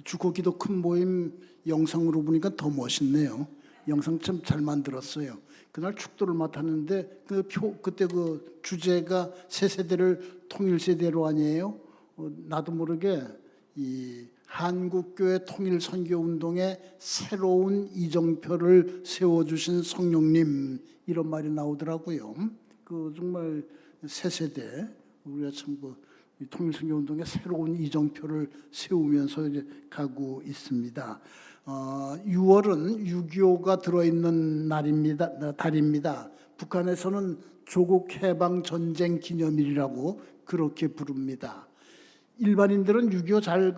주거 기도 큰 모임 영상으로 보니까 더 멋있네요. 영상 참 잘 만들었어요. 그날 축도를 맡았는데 그때 그 주제가 새 세대를 통일 세대로 아니에요? 나도 모르게 이 한국교회 통일 선교 운동에 새로운 이정표를 세워주신 성령님 이런 말이 나오더라고요. 그 정말 새 세대 우리가 참그 통일 선교 운동에 새로운 이정표를 세우면서 이제 가고 있습니다. 6월은 6.25가 들어있는 달입니다. 북한에서는 조국 해방 전쟁 기념일이라고 그렇게 부릅니다. 일반인들은 6.25 잘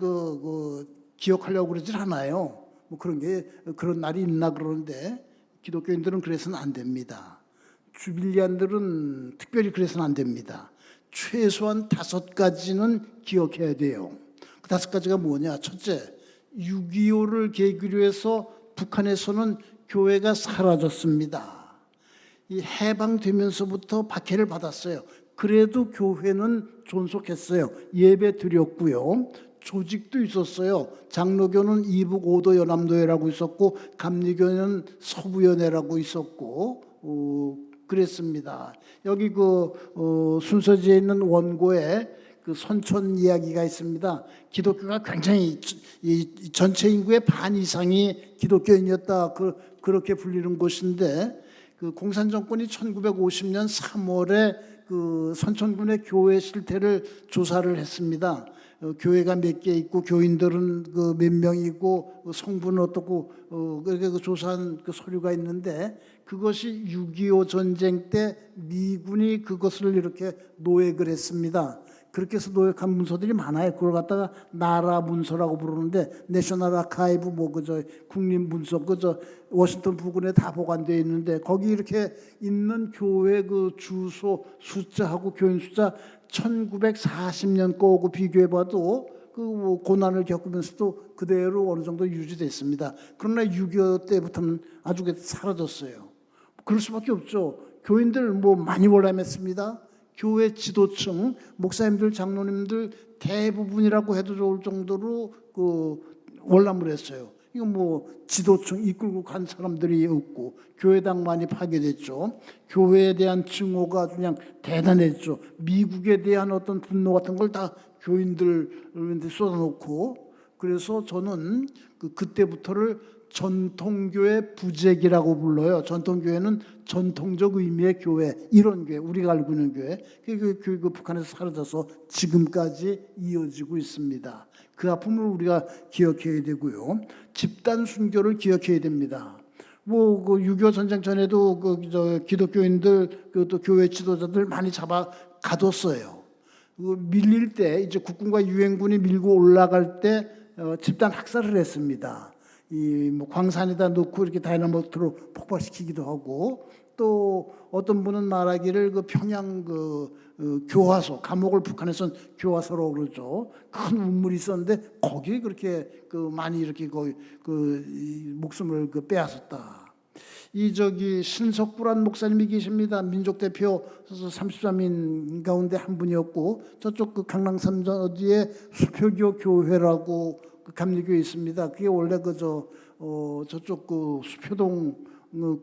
기억하려고 그러질 않아요. 뭐 그런 날이 있나 그러는데 기독교인들은 그래서는 안 됩니다. 주빌리안들은 특별히 그래서는 안 됩니다. 최소한 5가지는 기억해야 돼요. 그 5가지가 뭐냐? 첫째, 6.25를 계기로 해서 북한에서는 교회가 사라졌습니다. 이 해방되면서부터 박해를 받았어요. 그래도 교회는 존속했어요. 예배 드렸고요. 조직도 있었어요. 장로교는 이북 5도 연합노회라고 있었고 감리교는 서부연회라고 있었고 그랬습니다. 여기 순서지에 있는 원고에 그 선촌 이야기가 있습니다. 기독교가 굉장히 이 전체 인구의 반 이상이 기독교인이었다 그렇게 불리는 곳인데 그 공산정권이 1950년 3월에 그 선촌군의 교회 실태를 조사를 했습니다. 교회가 몇 개 있고 교인들은 그 몇 명이고 성분은 어떻고 그렇게 조사한 그 서류가 있는데 그것이 6.25 전쟁 때 미군이 그것을 이렇게 노획을 했습니다. 그렇게 해서 노획한 문서들이 많아요. 그걸 갖다가 나라 문서라고 부르는데 내셔널 아카이브 국립문서 워싱턴 부근에 다 보관되어 있는데 거기 이렇게 있는 교회 그 주소 숫자하고 교인 숫자 1940년 거하고 비교해봐도 그 고난을 겪으면서도 그대로 어느 정도 유지됐습니다. 그러나 6.25 때부터는 아주 사라졌어요. 그럴 수밖에 없죠. 교인들 많이 월남했습니다. 교회 지도층, 목사님들, 장로님들 대부분이라고 해도 좋을 정도로 월남을 했어요. 이거 지도층 이끌고 간 사람들이 없고 교회당만이 파괴됐죠. 교회에 대한 증오가 그냥 대단했죠. 미국에 대한 어떤 분노 같은 걸 다 교인들한테 쏟아놓고 그래서 저는 그때부터를 전통교회 부재기라고 불러요. 전통교회는 전통적 의미의 교회, 이런 교회, 우리가 알고 있는 교회. 그 북한에서 사라져서 지금까지 이어지고 있습니다. 그 아픔을 우리가 기억해야 되고요. 집단 순교를 기억해야 됩니다. 6.25 전쟁 전에도 기독교인들, 또 교회 지도자들 많이 잡아 가뒀어요. 밀릴 때, 이제 국군과 유엔군이 밀고 올라갈 때 집단 학살을 했습니다. 광산에다 넣고 이렇게 다이너마이트로 폭발시키기도 하고 또 어떤 분은 말하기를 평양 교화소, 감옥을 북한에서는 교화소라고 그러죠. 큰 우물이 있었는데 거기에 그렇게 많이 이렇게 목숨을 빼앗았다. 신석구란 목사님이 계십니다. 민족 대표 33인 가운데 한 분이었고 저쪽 강남삼전 어디에 수표교 교회라고 감리교에 있습니다. 그게 원래 저쪽 수표동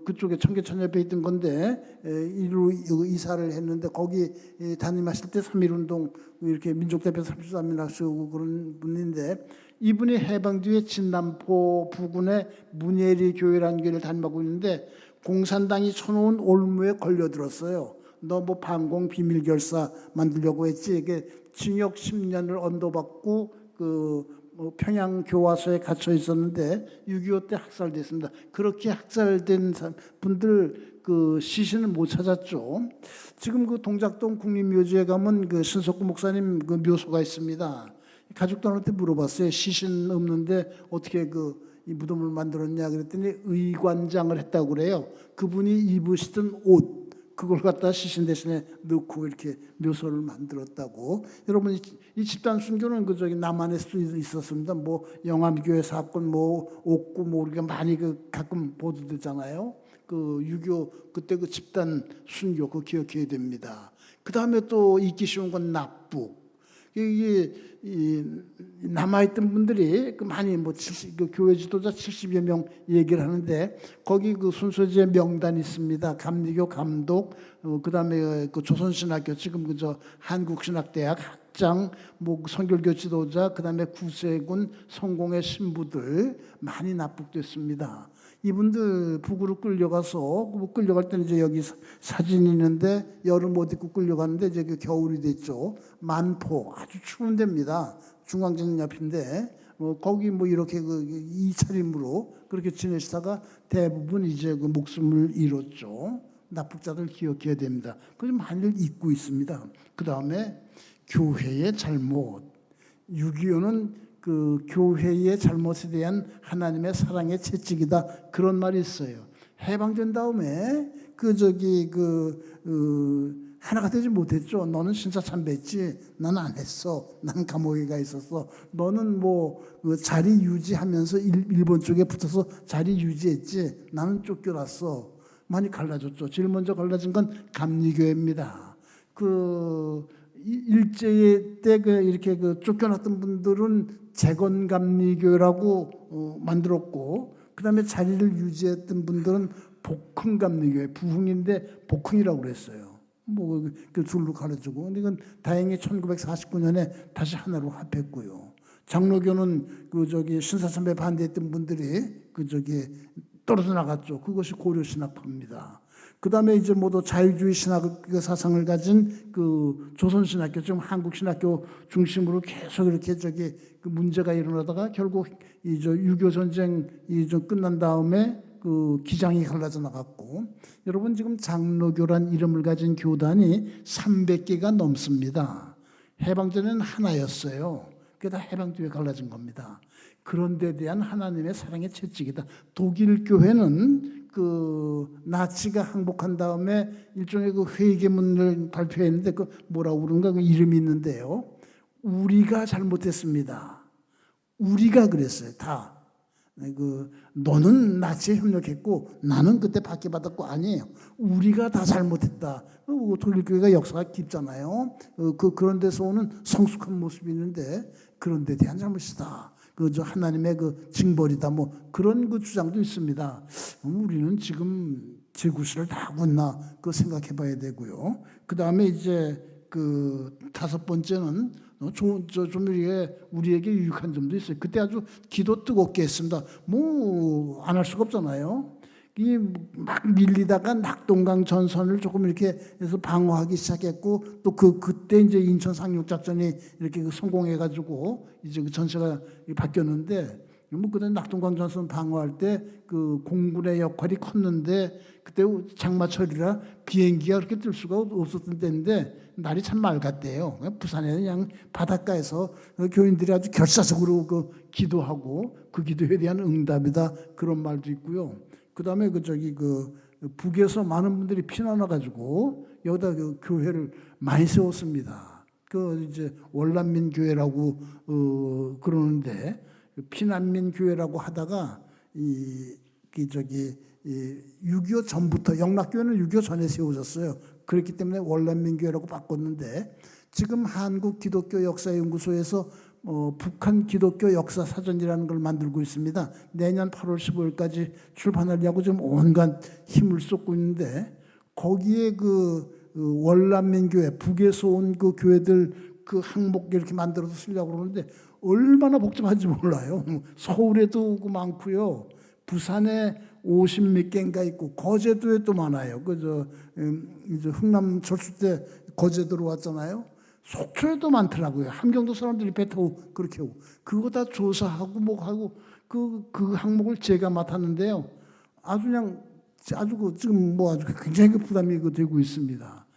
그쪽에 청계천 옆에 있던 건데 이로 이사를 했는데 거기 담임하실 때 3.1운동 이렇게 민족대표 33인 하시고 그런 분인데 이분이 해방 뒤에 진남포 부근의 문예리 교회라는 교회를 담임하고 있는데 공산당이 쳐놓은 올무에 걸려들었어요. 너 반공 비밀결사 만들려고 했지. 이게 징역 10년을 언도받고 평양 교화소에 갇혀 있었는데 6.25 때 학살됐습니다. 그렇게 학살된 분들 시신을 못 찾았죠. 지금 동작동 국립묘지에 가면 신석구 목사님 묘소가 있습니다. 가족들한테 물어봤어요. 시신 없는데 어떻게 이 무덤을 만들었냐 그랬더니 의관장을 했다고 그래요. 그분이 입으시던 옷 그걸 갖다 시신 대신에 넣고 이렇게 묘소를 만들었다고. 여러분 이 집단 순교는 남한에서도 있었습니다. 영암교회 사건, 옥구 우리가 많이 가끔 보도되잖아요. 6.25 그때 집단 순교 기억해야 됩니다. 그 다음에 또 잊기 쉬운 건 납북. 이게 남아있던 분들이 그 많이 뭐 그 교회 지도자 70여 명 얘기를 하는데 거기 그 순서지에 명단이 있습니다. 감리교 감독, 그다음에 그 조선신학교 지금 그저 한국신학대학 학장, 뭐 선결교 지도자, 그다음에 구세군 성공회 신부들 많이 납북됐습니다. 이분들 북으로 끌려가서 끌려갈 때는 이제 여기 사진이 있는데 여름 옷 입고 끌려갔는데 이제 그 겨울이 됐죠. 만포 아주 추운 데입니다. 중앙진 옆인데 거기 뭐 이렇게 그 이 차림으로 그렇게 지내시다가 대부분 이제 그 목숨을 잃었죠. 납북자들 기억해야 됩니다. 그래서 많이들 잊고 있습니다. 그 다음에 교회의 잘못. 6.25는 그 교회의 잘못에 대한 하나님의 사랑의 채찍이다. 그런 말이 있어요. 해방된 다음에 하나가 되지 못했죠. 너는 신사참배했지. 나는 안 했어. 나는 감옥에 가 있었어. 너는 그 자리 유지하면서 일본 쪽에 붙어서 자리 유지했지. 나는 쫓겨났어. 많이 갈라졌죠. 제일 먼저 갈라진 건 감리교회입니다. 일제 때 이렇게 쫓겨났던 분들은 재건감리교회라고 만들었고, 그 다음에 자리를 유지했던 분들은 복흥감리교회, 부흥인데 복흥이라고 그랬어요. 그 줄로 가르치고, 이건 다행히 1949년에 다시 하나로 합했고요. 장로교는 신사참배 반대했던 분들이 떨어져 나갔죠. 그것이 고려신학파입니다. 그 다음에 이제 모두 자유주의 신학 사상을 가진 조선신학교, 지금 한국신학교 중심으로 계속 이렇게 그 문제가 일어나다가 결국 6.25 전쟁이 좀 끝난 다음에 기장이 갈라져 나갔고, 여러분 지금 장로교란 이름을 가진 교단이 300개가 넘습니다. 해방전에는 하나였어요. 그게 다 해방 뒤에 갈라진 겁니다. 그런 데 대한 하나님의 사랑의 채찍이다. 독일 교회는 나치가 항복한 다음에 일종의 회개문을 발표했는데 뭐라고 그런가 이름이 있는데요. 우리가 잘못했습니다. 우리가 그랬어요. 다. 너는 나치에 협력했고 나는 그때 박해받았고 아니에요. 우리가 다 잘못했다. 독일 교회가 역사가 깊잖아요. 그런 데서 오는 성숙한 모습이 있는데 그런 데 대한 잘못이다. 하나님의 징벌이다. 그런 주장도 있습니다. 우리는 지금 제 구실을 다 하고 있나 생각해 봐야 되고요. 그 다음에 이제 다섯 번째는 좀 우리에게 유익한 점도 있어요. 그때 아주 기도 뜨겁게 했습니다. 안 할 수가 없잖아요. 막 밀리다가 낙동강 전선을 조금 이렇게 해서 방어하기 시작했고, 또 그때 이제 인천 상륙작전이 이렇게 성공해가지고 이제 전세가 바뀌었는데, 그때 낙동강 전선 방어할 때 공군의 역할이 컸는데, 그때 장마철이라 비행기가 그렇게 뜰 수가 없었던 때인데 날이 참 맑았대요. 부산에 그냥 바닷가에서 교인들이 아주 결사적으로 기도하고 그 기도에 대한 응답이다. 그런 말도 있고요. 그 다음에 북에서 많은 분들이 피난 와가지고 여기다 교회를 많이 세웠습니다. 이제 월남민 교회라고 그러는데 피난민 교회라고 하다가 6.25 전부터 영락교회는 6.25 전에 세워졌어요. 그렇기 때문에 월남민 교회라고 바꿨는데 지금 한국 기독교 역사연구소에서 북한 기독교 역사 사전이라는 걸 만들고 있습니다. 내년 8월 15일까지 출판하려고 지금 온갖 힘을 쏟고 있는데 거기에 월남민 교회, 북에서 온 교회들 항목 이렇게 만들어서 쓰려고 그러는데 얼마나 복잡한지 몰라요. 서울에도 많고요. 부산에 50몇 개인가 있고 거제도에 또 많아요. 이제 흥남 철수 때 거제도로 왔잖아요. 속초에도 많더라고요. 함경도 사람들이 배 타고 그렇게 오고. 그거 다 조사하고 하고 그 항목을 제가 맡았는데요. 지금 아주 굉장히 부담이 되고 있습니다.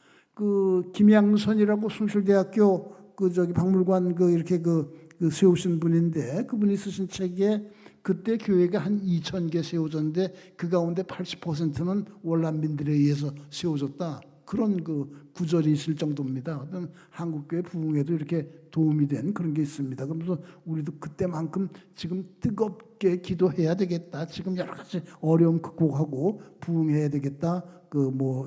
김양선이라고 숭실대학교 박물관 이렇게 세우신 분인데 그분이 쓰신 책에 그때 교회가 한 2,000개 세워졌는데 그 가운데 80%는 월남민들에 의해서 세워졌다. 그런 구절이 있을 정도입니다. 어떤 한국교회 부흥에도 이렇게 도움이 된 그런 게 있습니다. 그러면서 우리도 그때만큼 지금 뜨겁게 기도해야 되겠다. 지금 여러 가지 어려움 극복하고 부흥해야 되겠다.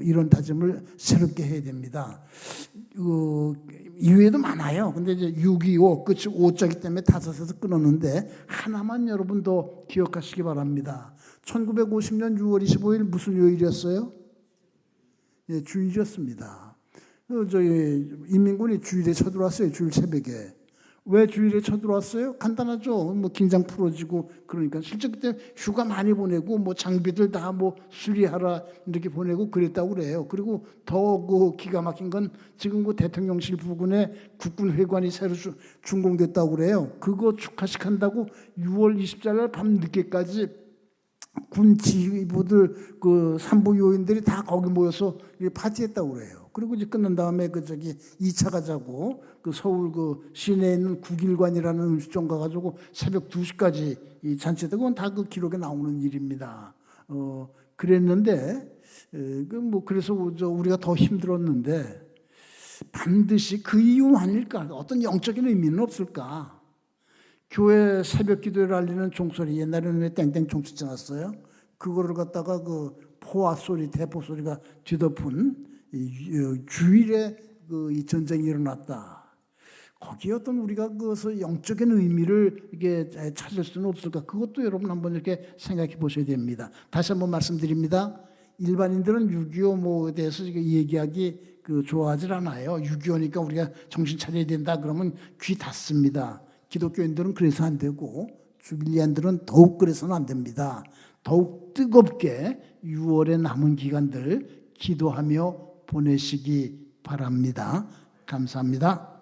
이런 다짐을 새롭게 해야 됩니다. 이외에도 많아요. 근데 이제 6.25 끝이 5자기 때문에 5에서 끊었는데 하나만 여러분 더 기억하시기 바랍니다. 1950년 6월 25일 무슨 요일이었어요? 예, 주일이었습니다. 저희 인민군이 주일에 쳐들어왔어요. 주일 새벽에. 왜 주일에 쳐들어왔어요? 간단하죠. 뭐 긴장 풀어지고 그러니까 실제 그때 휴가 많이 보내고 뭐 장비들 다 뭐 수리하라 이렇게 보내고 그랬다고 그래요. 그리고 더 그 기가 막힌 건 지금 그 대통령실 부근에 국군회관이 새로 준공됐다고 그래요. 그거 축하식 한다고 6월 24일 밤 늦게까지 군 지휘부들 그 산부 요인들이 다 거기 모여서 파티했다고 그래요. 그리고 이제 끝난 다음에 그 저기 2차 가자고 그 서울 그 시내에 있는 국일관이라는 음식점 가가지고 새벽 2시까지 이 잔치했다. 그건 다 그 기록에 나오는 일입니다. 그랬는데 그 뭐 그래서 우리가 더 힘들었는데 반드시 그 이유 아닐까? 어떤 영적인 의미는 없을까? 교회 새벽 기도를 알리는 종소리, 옛날에는 왜 땡땡 종소리 지났어요? 그거를 갖다가 그 포화 소리, 대포 소리가 뒤덮은 주일에 이 전쟁이 일어났다. 거기에 어떤 우리가 그것을 영적인 의미를 이게 찾을 수는 없을까? 그것도 여러분 한번 이렇게 생각해 보셔야 됩니다. 다시 한번 말씀드립니다. 일반인들은 6.25 뭐에 대해서 얘기하기 좋아하질 않아요. 6.25니까 우리가 정신 차려야 된다 그러면 귀 닫습니다. 기독교인들은 그래서 안 되고 주빌리안들은 더욱 그래서는 안 됩니다. 더욱 뜨겁게 6월의 남은 기간들 기도하며 보내시기 바랍니다. 감사합니다.